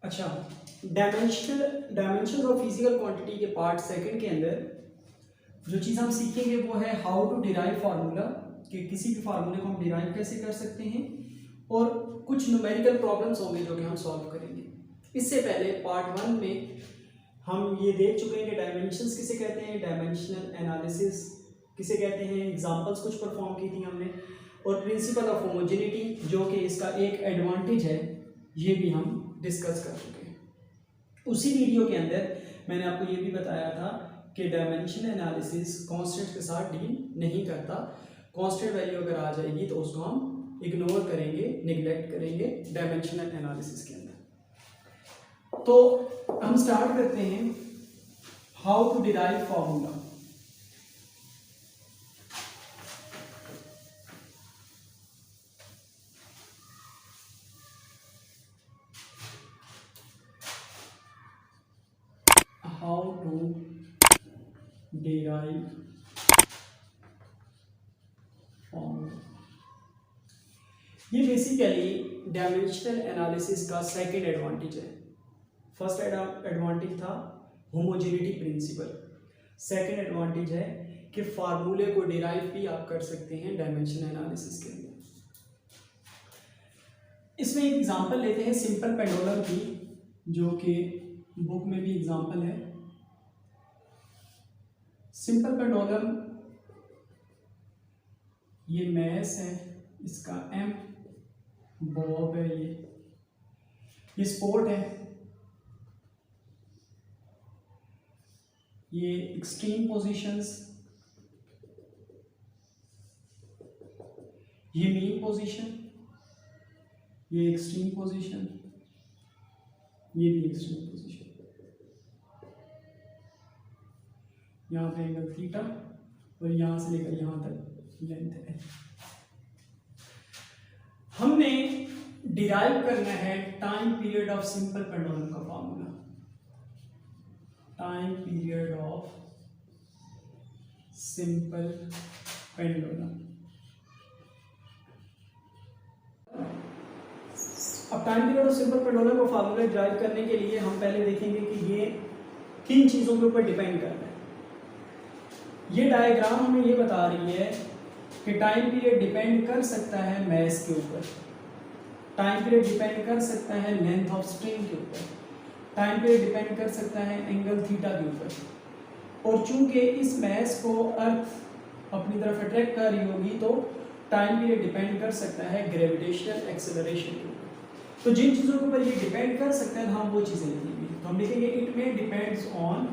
अच्छा, dimension of physical quantity के part second के अंदर जो चीज़ हम सीखेंगे वो है हाउ टू डिराइव फार्मूला, कि किसी भी फार्मूले को हम डिराइव कैसे कर सकते हैं, और कुछ न्यूमेरिकल प्रॉब्लम्स होंगे जो कि हम सॉल्व करेंगे। इससे पहले पार्ट 1 में हम ये देख चुके हैं कि डायमेंशंस किसे कहते हैं, डायमेंशनल एनालिसिस किसे कहते हैं, एग्जांपल्स कुछ परफॉर्म की थी हमने, और प्रिंसिपल ऑफ होमोजेनिटी जो कि इसका एक एडवांटेज है, ये भी हम डिस्कस कर चुके हैं। उसी वीडियो के अंदर मैंने आपको ये भी बताया था कि डायमेंशन एनालिसिस कांस्टेंट के साथ डील नहीं करता। कांस्टेंट वैल्यू अगर आ जाएगी तो उसको हम इग्नोर करेंगे, निगलेक्ट करेंगे डायमेंशनल एनालिसिस के अंदर। तो हम स्टार्ट करते हैं how to derive formula. How to derive formula। ये बेसिकली डायमेंशनल एनालिसिस का सेकंड एडवांटेज है। फर्स्ट एडवांटेज था होमोजेनिटी प्रिंसिपल, सेकंड एडवांटेज है कि फार्मूले को डिराइव भी आप कर सकते हैं डायमेंशन एनालिसिस के अंदर। इसमें एक एग्जांपल लेते हैं सिंपल पेंडुलम की, जो कि बुक में भी एग्जांपल है। सिंपल पेंडुलम, ये मैस है, इसका एम, बॉब है, ये स्पोर्ट है, ये एक्सट्रीम पोजीशंस, ये मीन पोजीशन, ये एक्सट्रीम पोजीशन, ये भी एक्सट्रीम पोजीशन, यहाँ पे एंगल थीटा, और यहाँ से लेकर यहाँ तक लेंथ है। हमने डिराइव करना है time period of simple pendulum का formula. Time period of simple pendulum. अब time period of simple pendulum का फार्मूला डिराइव करने के लिए हम पहले देखेंगे कि ये किन चीजों के ऊपर डिपेंड करता है। ये डायग्राम हमें ये बता रही है कि टाइम पीरियड डिपेंड कर सकता है मैस के ऊपर, टाइम पीरियड डिपेंड कर सकता है लेंथ ऑफ स्ट्रिंग के ऊपर, टाइम पीरियड डिपेंड कर सकता है एंगल थीटा के ऊपर, और चूंकि इस मैस को अर्थ अपनी तरफ अट्रैक्ट कर रही होगी तो टाइम पीरियड डिपेंड कर सकता है ग्रेविटेशनल एक्सेलरेशन के ऊपर। तो जिन चीज़ों के ऊपर ये डिपेंड कर सकते हैं हम वो चीज़ें लिखेंगे। तो हम लिखेंगे इट में डिपेंड्स ऑन,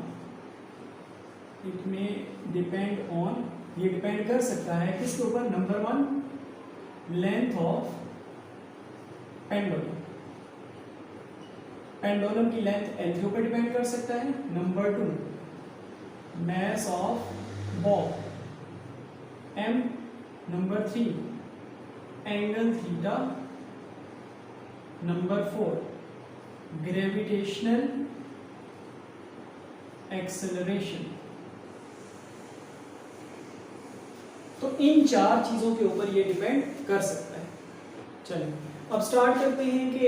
इट में डिपेंड ऑन, ये डिपेंड कर सकता है किसके ऊपर, number 1 length of pendulum, pendulum की लेंथ एल के ऊपर डिपेंड कर सकता है, number 2 mass of bob M, number 3 angle theta, number 4 gravitational acceleration. तो इन 4 चीजों के ऊपर ये डिपेंड कर सकता है। चलिए अब स्टार्ट करते हैं कि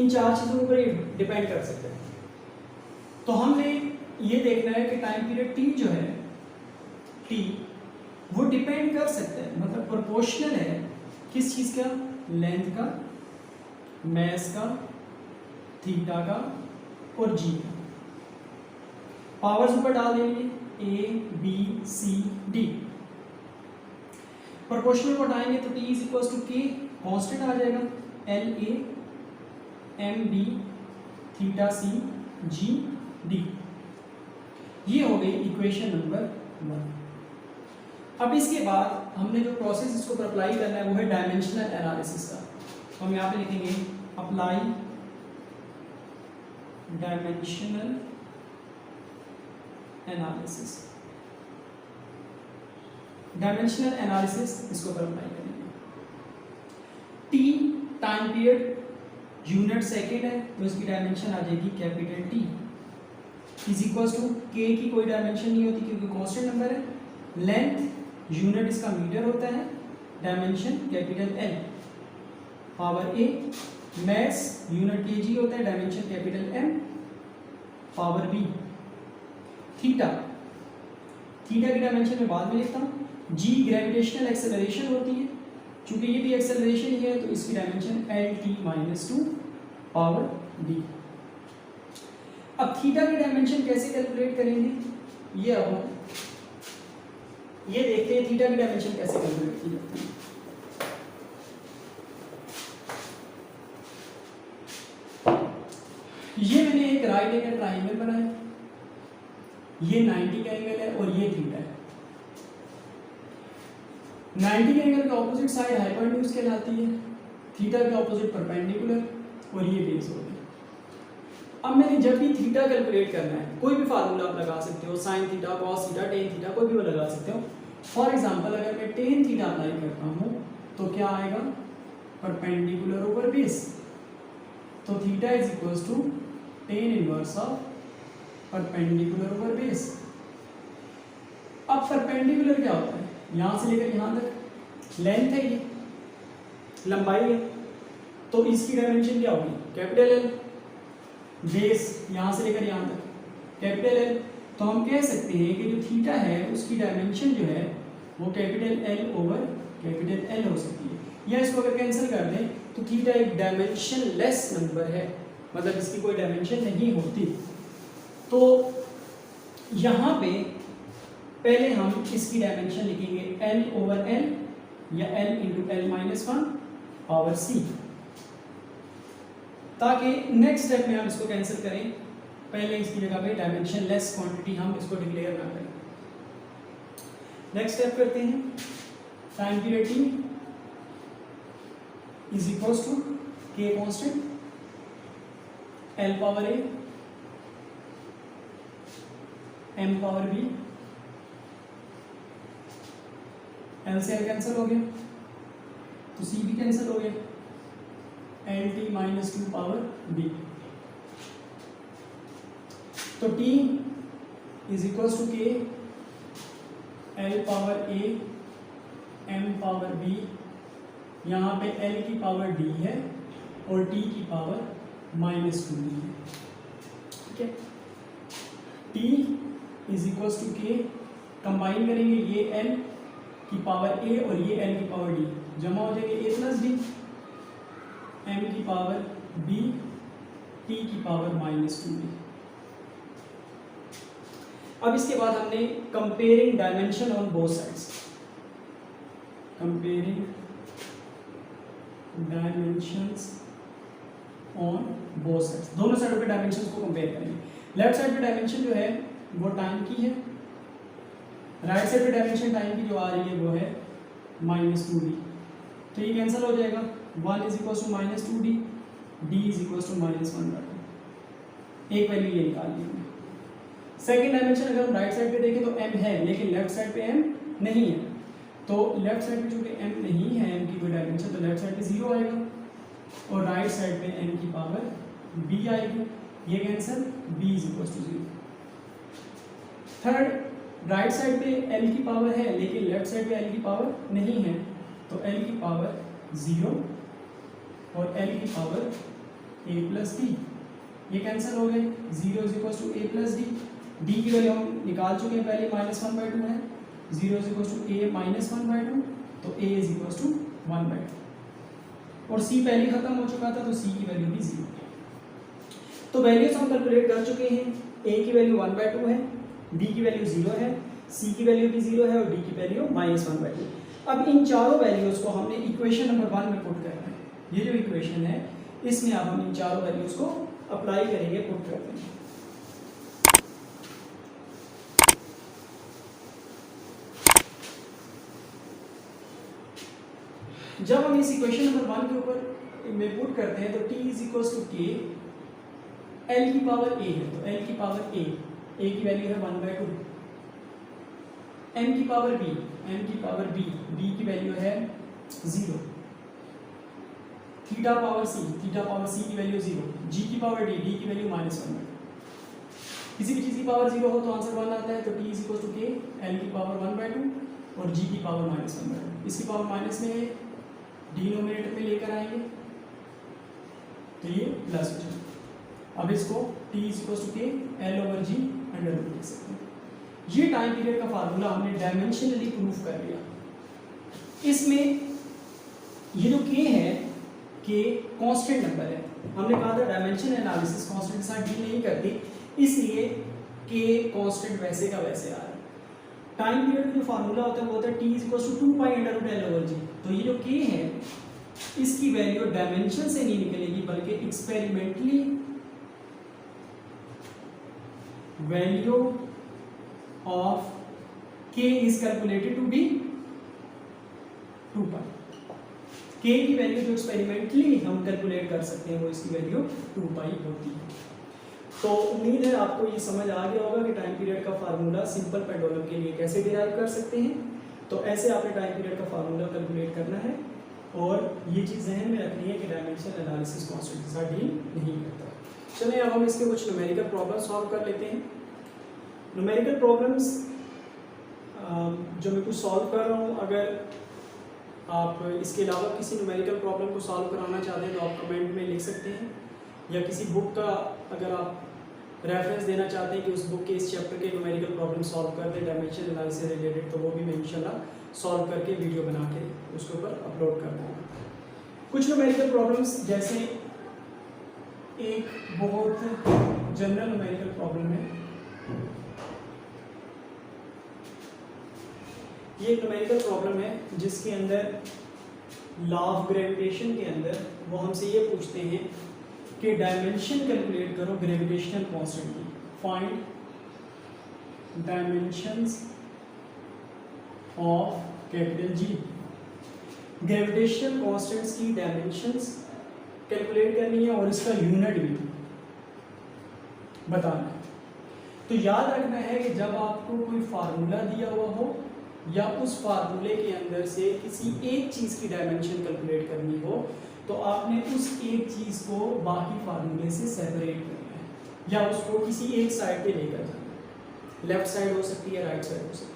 इन 4 चीजों के ऊपर ये डिपेंड कर सकता है। तो हमने ये देखना है कि टाइम पीरियड टी जो है, टी वो डिपेंड कर सकता है, मतलब प्रोपोर्शनल है किस चीज का, लेंथ का, मैस का, थीटा का और जी का। पावर्स ऊपर डाल देंगे A B C D. Proportional को हटाएंगे तो T is equal to K, constant आ जाएगा, L A M B theta C G D. ये हो गई इक्वेशन नंबर 1। अब इसके बाद हमने जो प्रोसेस इसको पर अप्लाई करना है वो है डायमेंशनल एनालिसिस का। तो हम यहाँ पे लिखेंगे apply dimensional analysis. Dimensional analysis इसको पर अप्लाई करेंगे। T time period unit second है तो इसकी डायमेंशन आ जाएगी capital T is equal to K की कोई डायमेंशन नहीं होती क्योंकि कांस्टेंट नंबर है। लेंथ यूनिट इसका मीटर होता है, dimension capital L, power A mass unit KG होता है, dimension capital M, power B. Theta, theta की डायमेंशन में बाद में लिखता हूँ। जी ग्रेविटेशनल एक्सेलरेशन होती है, चूंकि ये भी एक्सेलरेशन ही है तो इसकी डायमेंशन LT-2 पावर b। अब थीटा की डायमेंशन कैसे कैलकुलेट करेंगे, ये अब ये देखते हैं थीटा की डायमेंशन कैसे कैलकुलेट की जाती है। ये मैंने एक राइट एंगल ट्राइंगल बनाया, ये 90 का एंगल है और ये थीटा है। 90 के एंगल के ऑपोजिट साइड हाइपोटेन्यूज कहलाती है, थीटा के ऑपोजिट परपेंडिकुलर, और ये बेस हो गया। अब मैंने जब भी थीटा कैलकुलेट करना है, कोई भी फार्मूला आप लगा सकते हो, sine theta, cos theta, tan theta, कोई भी वो लगा सकते हो। फॉर एग्जांपल अगर मैं टेन थीटा अप्लाई करता हूँ तो क्या आएगा, परपेंडिकुलर ओवर बेस, तो theta is equals to tan inverse of perpendicular over base. अब परपेंडिकुलर क्या होता है, यहाँ से लेकर यहाँ तक लेंथ है, ये लंबाई है, तो इसकी डायमेंशन क्या होगी, कैपिटल एल। बेस यहाँ से लेकर यहाँ तक कैपिटल एल, तो हम कह सकते हैं कि जो थीटा है उसकी डायमेंशन जो है वो capital L over capital L हो सकती है। या इसको अगर कैंसिल कर दें तो थीटा एक डायमेंशन लेस नंबर है, मतलब इसकी कोई डायमेंशन नहीं होती। तो यहाँ पे पहले हम इसकी डायमेंशन लिखेंगे एल ओवर एल या L into L minus one power C, ताकि नेक्स्ट स्टेप में हम इसको कैंसिल करें, पहले इसकी जगह पे डायमेंशन लेस क्वांटिटी हम इसको डिक्लेयर ना करें। नेक्स्ट स्टेप करते हैं, time period T is equals to K constant L power A M power B, L से एल कैंसिल हो गया तो सी भी कैंसिल हो गया, LT-2 पावर b। तो t is equals to K L power a m पावर b, यहाँ पे l की पावर d है और t की पावर -2d है, ठीक है। t इज इक्वल्स टू के, कंबाइन करेंगे ये l की पावर a और ये l की पावर d, जमा हो जाएंगे a प्लस d, m की पावर b, t की पावर -2d। अब इसके बाद हमने comparing dimension on both sides, comparing dimensions on both sides, दोनों साइडों पे डायमेंशंस को कंपेयर करेंगे। लेफ्ट साइड पे डायमेंशन जो है वो टाइम की है, राइट साइड पे डायमेंशन टाइम की जो आ रही है वो है -2d, तो ये कैंसिल हो जाएगा, 1 is equal to -2d, d is equal to -1/2, एक वैल्यू ये निकाल ली हमने। सेकेंड डायमेंशन अगर हम राइट साइड पे देखें तो m है, लेकिन लेफ्ट साइड पे m नहीं है, तो लेफ्ट साइड पे चूंकि m नहीं है, m की कोई डायमेंशन, तो लेफ्ट साइड पे 0 आएगा और राइट साइड पे m की पावर b आएगी, ये cancel, b is equal to 0। Third, right side पे l की पावर है लेकिन लेफ्ट साइड पे l की पावर नहीं है, तो l की पावर 0 और l की पावर a प्लस d, ये कैंसिल हो गए, 0 is equal to a plus d, d की वैल्यू हम निकाल चुके हैं पहले, -1/2 है, 0 इज इक्वल टू a -1/2, तो a इज इक्वल टू 1/2, और c पहले खत्म हो चुका था तो c की वैल्यू भी 0। तो वैल्यूज हम कैलकुलेट कर चुके हैं, a की वैल्यू 1/2 है, d की वैल्यू 0 है, c की वैल्यू भी 0 है और d की वैल्यू -1/2। अब इन चारों वैल्यूज को हमने इक्वेशन नंबर 1 में पुट करना है, ये जो इक्वेशन है इसमें अब हम इन चारों वैल्यूज को अप्लाई करेंगे, पुट करते हैं। जब हम इस इक्वेशन नंबर 1 के ऊपर में पुट करते हैं तो t इज इक्वल टू के, l की पावर a है तो l की पावर a की वैल्यू है 1/2, m की पावर b, m की पावर b, b की वैल्यू है 0, थीटा पावर c की वैल्यू 0, g की पावर d, d की वैल्यू -1/2। किसी भी चीज़ की पावर 0 हो तो आंसर 1 आता है, तो t इज इक्वल टू के, l की पावर 1/2 और g की पावर -1/2। इसकी पावर माइनस में है, डिनोमिनेटर में लेकर आएंगे, तो ये प्लस हो जाएगा। अब इसको t = k L/g under root लिख सकते हैं। ये टाइम पीरियड का फार्मूला हमने डायमेंशनली प्रूफ कर लिया। इसमें ये जो k है, k कांस्टेंट नंबर है। हमने कहा था डायमेंशन एनालिसिस कांस्टेंट के साथ डील नहीं करती, इसलिए k कांस्टेंट वैसे का वैसे आ रहा है। टाइम पीरियड का जो फार्मूला होता है वो होता है t = 2π√L/g। तो ये जो k है इसकी वैल्यू डायमेंशन से नहीं निकलेगी, बल्कि experimentally value of k is calculated to be 2π। k की वैल्यू जो एक्सपेरिमेंटली हम कैलकुलेट कर सकते हैं वो इसकी वैल्यू 2π होती है। तो उम्मीद है आपको ये समझ आ गया होगा कि टाइम पीरियड का फार्मूला सिंपल पेंडुलम के लिए कैसे डिराइव कर सकते हैं। तो ऐसे आपने टाइम पीरियड का फार्मूला कैलकुलेट करना है, और ये चीज़ जहन में रखनी है कि डायमेंशन एनालिसिस कांस्टेंट के साथ डील नहीं करता। चलिए अब हम इसके कुछ न्यूमेरिकल प्रॉब्लम सॉल्व कर लेते हैं। न्यूमेरिकल प्रॉब्लम्स जो मैं कुछ सॉल्व कर रहा हूँ, अगर आप इसके अलावा किसी न्यूमेरिकल प्रॉब्लम को सॉल्व कराना चाहते हैं तो आप कमेंट में लिख सकते हैं, या किसी बुक का अगर आप रेफरेंस देना चाहते हैं कि उस बुक के इस चैप्टर के न्यूमेरिकल प्रॉब्लम सॉल्व कर दें डायमेंशन एनालिसिस से रिलेटेड, तो वो भी मैं इंशाल्लाह सॉल्व करके वीडियो बना के उसके ऊपर अपलोड कर दूँगा। कुछ न्यूमेरिकल प्रॉब्लम्स, जैसे एक बहुत जनरल न्यूमेरिकल प्रॉब्लम है, ये एक न्यूमेरिकल प्रॉब्लम है जिसके अंदर लॉ ऑफ ग्रेविटेशन के अंदर वो हमसे ये पूछते हैं कि डायमेंशन कैलकुलेट करो ग्रेविटेशनल कांस्टेंट की। Find dimensions of capital G। Gravitational constants की डायमेंशंस कैलकुलेट करनी है और इसका यूनिट भी बताना है। तो याद रखना है कि जब आपको कोई फार्मूला दिया हुआ हो या उस फार्मूले के अंदर से किसी एक चीज़ की डायमेंशन कैलकुलेट करनी हो, तो आपने उस एक चीज़ को बाकी फार्मूले से सेपरेट करना है, या उसको किसी एक साइड पे लेकर जाना है। लेफ्ट साइड हो सकती है, राइट साइड हो सकती है।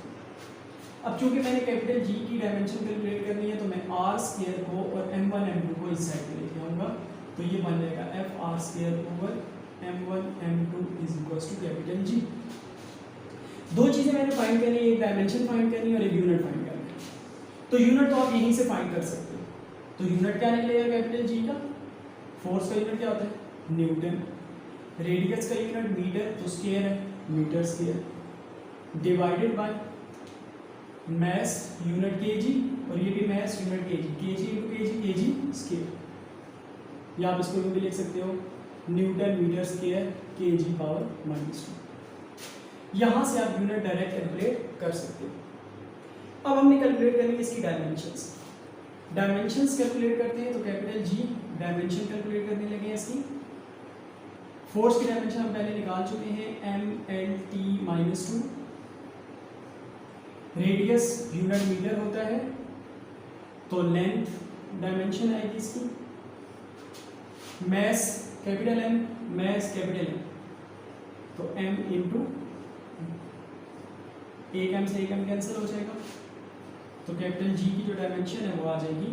अब चूंकि मैंने कैपिटल G की डायमेंशन कैलकुलेट करनी है, तो मैं r² को और m1 m2 को इस साइड पे लेके आऊँगा, तो ये बन जाएगा FR² m1 m2 = capital G। दो चीज़ें मैंने फाइंड करनी है, एक डायमेंशन फाइंड करनी है और एक यूनिट फाइंड करनी है। तो यूनिट तो आप यहीं से फाइंड कर सकते हो। तो यूनिट क्या निकलेगा कैपिटल G का? फोर्स का यूनिट क्या होता है? न्यूटन। रेडियस का यूनिट मीटर, तो स्क्वायर है, metre square, divided by mass unit kg, और ये भी mass unit kg, kg square. या आप इसको भी लिख सकते हो न्यूटन मीटर स्क्वायर kg⁻²। यहाँ से आप यूनिट डायरेक्ट कैलकुलेट कर सकते हो। अब हमने कैलकुलेट करनी है इसकी डायमेंशंस। डायमेंशंस कैलकुलेट करते हैं तो कैपिटल G डायमेंशन कैलकुलेट करने लगे हैं इसकी। फोर्स की डायमेंशन हम पहले निकाल चुके हैं, mLt-2। रेडियस यूनिट मीटर होता है, तो लेंथ डायमेंशन आएगी इसकी। Mass capital M, mass capital M, तो m इंटू एक m से एक m कैंसिल हो जाएगा, तो कैपिटल G की जो डायमेंशन है वो आ जाएगी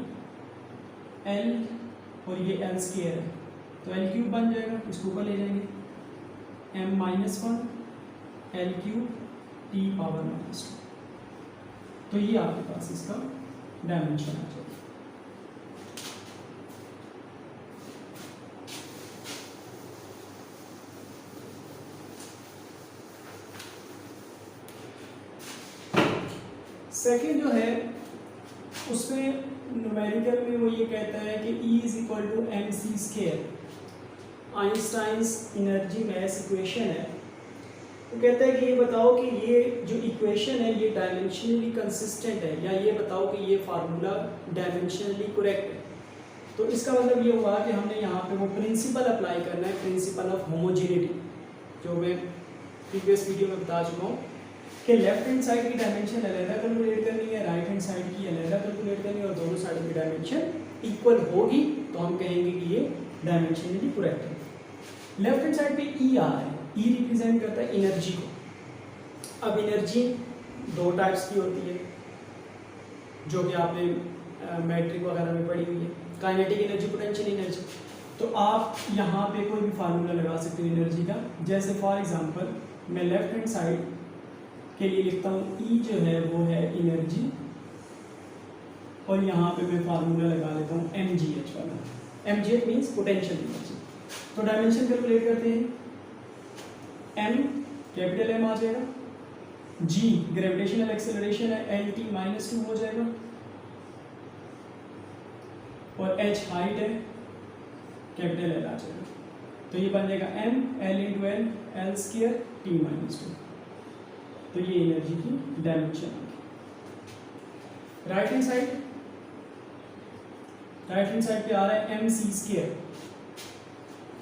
L, और ये L² है तो L³ बन जाएगा, इसको ऊपर ले जाएंगे m-1 L³ T⁻²। तो ये आपके पास इसका डायमेंशन आ जाएगा। सेकेंड जो है उसमें न्यूमेरिकल में वो ये कहता है कि E = mc²। Einstein's energy mass equation है। वो कहता है कि ये बताओ कि ये जो इक्वेशन है ये डायमेंशनली कंसिस्टेंट है, या ये बताओ कि ये फार्मूला डायमेंशनली करेक्ट है। तो इसका मतलब ये हुआ कि हमने यहाँ पे वो प्रिंसिपल अप्लाई करना है, प्रिंसिपल ऑफ होमोजेनिटी, जो मैं प्रीवियस वीडियो में बता चुका हूँ कि लेफ्ट हैंड साइड की डायमेंशन अलग कैलकुलेट करनी है, राइट हैंड साइड की अलग कैलकुलेट करनी है, और दोनों साइड की डायमेंशन इक्वल होगी तो हम कहेंगे कि ये डायमेंशनली करेक्ट है। लेफ्ट हैंड साइड पे ई आ रहा है, ई रिप्रेजेंट करता है एनर्जी को। अब एनर्जी दो टाइप्स की होती है जो कि आपने मैट्रिक वगैरह में पढ़ी हुई है, काइनेटिक एनर्जी, पोटेंशियल एनर्जी। तो आप यहाँ पे कोई भी फार्मूला लगा सकते हो एनर्जी का। जैसे फॉर एग्जांपल मैं लेफ्ट हैंड साइड के लिए लिखता हूँ ई जो है वो है एनर्जी, और यहाँ पे मैं फार्मूला लगा लेता हूँ mgh वाला। mgh means potential energy. तो डायमेंशन कैलकुलेट करते हैं, m कैपिटल M आ जाएगा, g ग्रेविटेशनल एक्सेलरेशन है, lt -2 हो जाएगा, और h हाइट है, कैपिटल L आ जाएगा। तो ये बन जाएगा m l × l l square t -2। तो ये एनर्जी की डायमेंशन है। राइट हैंड साइड पे आ रहा है mc²।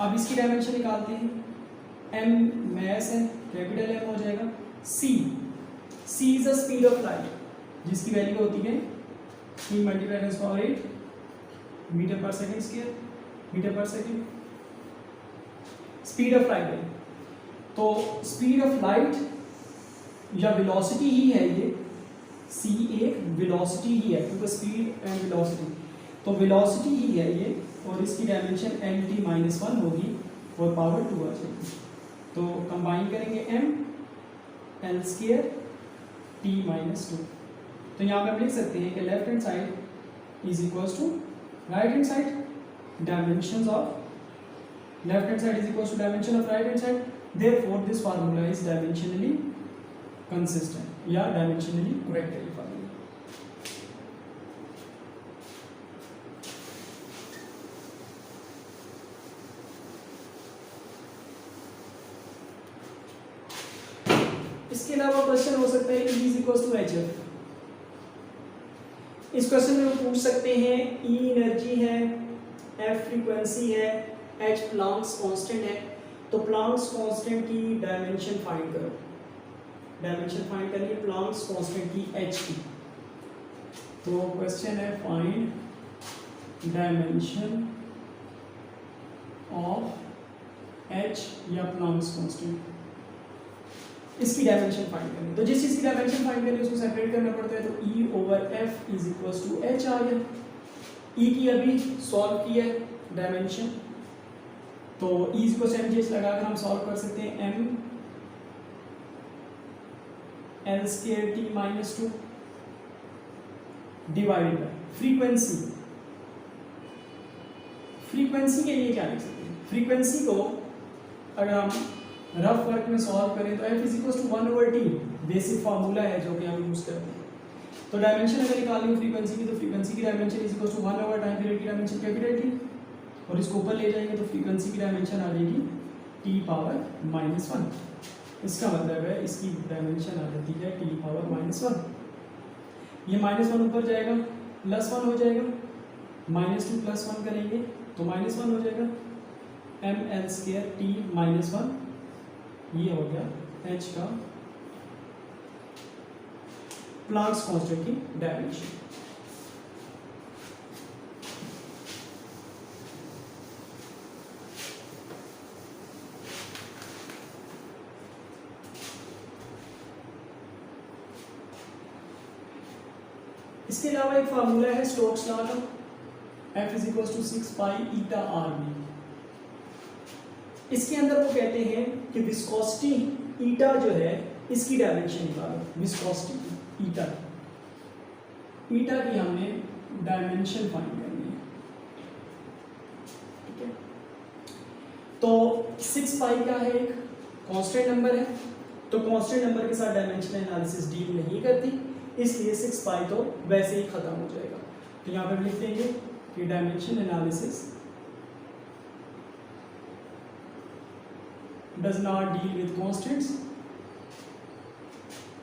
अब इसकी डायमेंशन निकालते हैं, m मैस है, कैपिटल M हो जाएगा, c is the speed of light जिसकी वैल्यू होती है 3 × 10⁸ मीटर पर सेकंड स्क्वायर, मीटर पर सेकंड स्पीड ऑफ लाइट है। तो स्पीड ऑफ लाइट या वेलोसिटी ही है ये, c एक वेलोसिटी ही है, क्योंकि स्पीड एंड वेलोसिटी, तो वेलोसिटी ही है ये, और इसकी डायमेंशन lt -1 होगी और पावर 2 आ जाएगी। तो कंबाइन करेंगे m l² t -2। तो यहाँ पे हम लिख सकते हैं कि left hand side is equals to right hand side, dimensions of left hand side is equals to dimension of right hand side, therefore this formula is dimensionally consistent या dimensionally correct है ये formula। इसके अलावा question हो सकता है E is equals to hf। इस question में हम पूछ सकते हैं E एनर्जी है, F फ्रीक्वेंसी है, H प्लैंक्स कांस्टेंट है, तो प्लैंक्स कांस्टेंट की डायमेंशन फाइंड करो। डायमेंशन फाइंड करिए प्लैंक्स कांस्टेंट की H की। तो क्वेश्चन है फाइंड डायमेंशन ऑफ H या प्लैंक्स कांस्टेंट। इसकी डायमेंशन फाइंड करनी, तो जिस चीज की डायमेंशन फाइंड करनी है उसको सेपरेट करना पड़ता है। तो E/F is equals to H आ गया। E की अभी सॉल्व की है डायमेंशन, तो E को mgh लगाकर हम सॉल्व कर सकते हैं। m l² t -2 divided by frequency. Frequency के लिए क्या लिख सकते हैं, फ्रीक्वेंसी को अगर हम रफ वर्क में सॉल्व करें तो f is equals to 1/t basic formula है जो कि हम यूज करते हैं। तो डायमेंशन अगर निकालनी हो फ्रीक्वेंसी की, तो फ्रीक्वेंसी की डायमेंशन इज इक्वल्स टू 1/टाइम पीरियड की डायमेंशन कैपिटल T, और इसको ऊपर ले जाएंगे तो फ्रीक्वेंसी की डायमेंशन आ जाएगी t⁻⁻1। इसका मतलब है इसकी डायमेंशन आ जाती है t⁻⁻1। ये -1 ऊपर जाएगा, +1 हो जाएगा, -2 +1 करेंगे तो -1 हो जाएगा, ml² t -1, ये हो गया h का प्लैंक्स कांस्टेंट की डायमेंशन। इसके अलावा एक फार्मूला है स्टोक्स लॉ का, F is equals to 6 pi eta RV। इसके अंदर वो कहते हैं कि विस्कोसिटी ईटा जो है इसकी डायमेंशन निकालो। विस्कोसिटी ईटा की हमने डायमेंशन फाइंड करनी है, ठीक है। तो 6 पाई का है, एक कांस्टेंट नंबर है, तो कांस्टेंट नंबर के साथ डायमेंशन एनालिसिस डील नहीं करती, इसलिए 6 पाई तो वैसे ही खत्म हो जाएगा। तो यहाँ पे लिख देंगे कि dimension analysis does not deal with constants,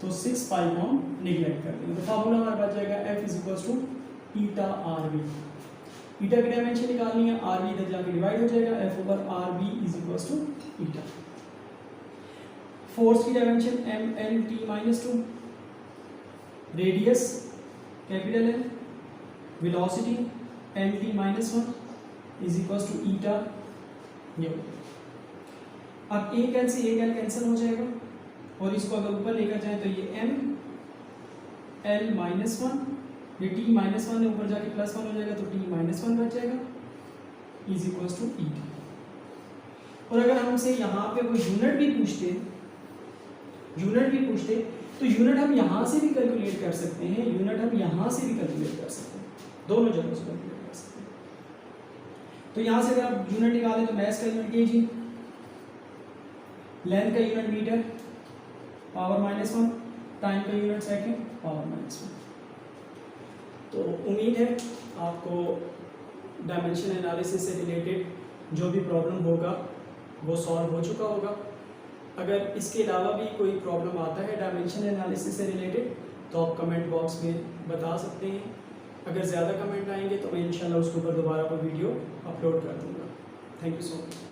तो 6 पाई को हम निगलेक्ट कर देंगे। तो फार्मूला हमारे पास जाएगा F is equals to eta RV। Eta की डायमेंशन निकालनी है, RV इधर जाके डिवाइड हो जाएगा, F/RV is equals to eta. Force की dimension mlt -2, radius capital L, velocity lt -1 is equals to eta. ये अब एक एल से एक एल कैंसिल हो जाएगा, और इसको अगर ऊपर लेकर जाए तो ये m l -1, ये t -1 है, ऊपर जाके +1 हो जाएगा तो t -1 बच जाएगा, is equals to E T. और अगर हमसे यहाँ पे कोई यूनिट भी पूछते तो यूनिट हम यहाँ से भी कैलकुलेट कर सकते हैं, यूनिट हम यहाँ से भी कैलकुलेट कर सकते हैं, दोनों जगहों से कैलकुलेट कर सकते हैं। तो यहाँ से अगर आप यूनिट निकालें तो मैस का यूनिट केजी, लेंथ का यूनिट मीटर, पावर -1, टाइम का यूनिट सेकंड, पावर -1। तो उम्मीद है आपको डायमेंशन एनालिसिस से रिलेटेड जो भी प्रॉब्लम होगा वो सॉल्व हो चुका होगा। अगर इसके अलावा भी कोई प्रॉब्लम आता है डायमेंशन एनालिसिस से रिलेटेड तो आप कमेंट बॉक्स में बता सकते हैं। अगर ज़्यादा कमेंट आएंगे तो मैं इंशाल्लाह उसके ऊपर दोबारा कोई वीडियो अपलोड कर दूँगा। Thank you so much.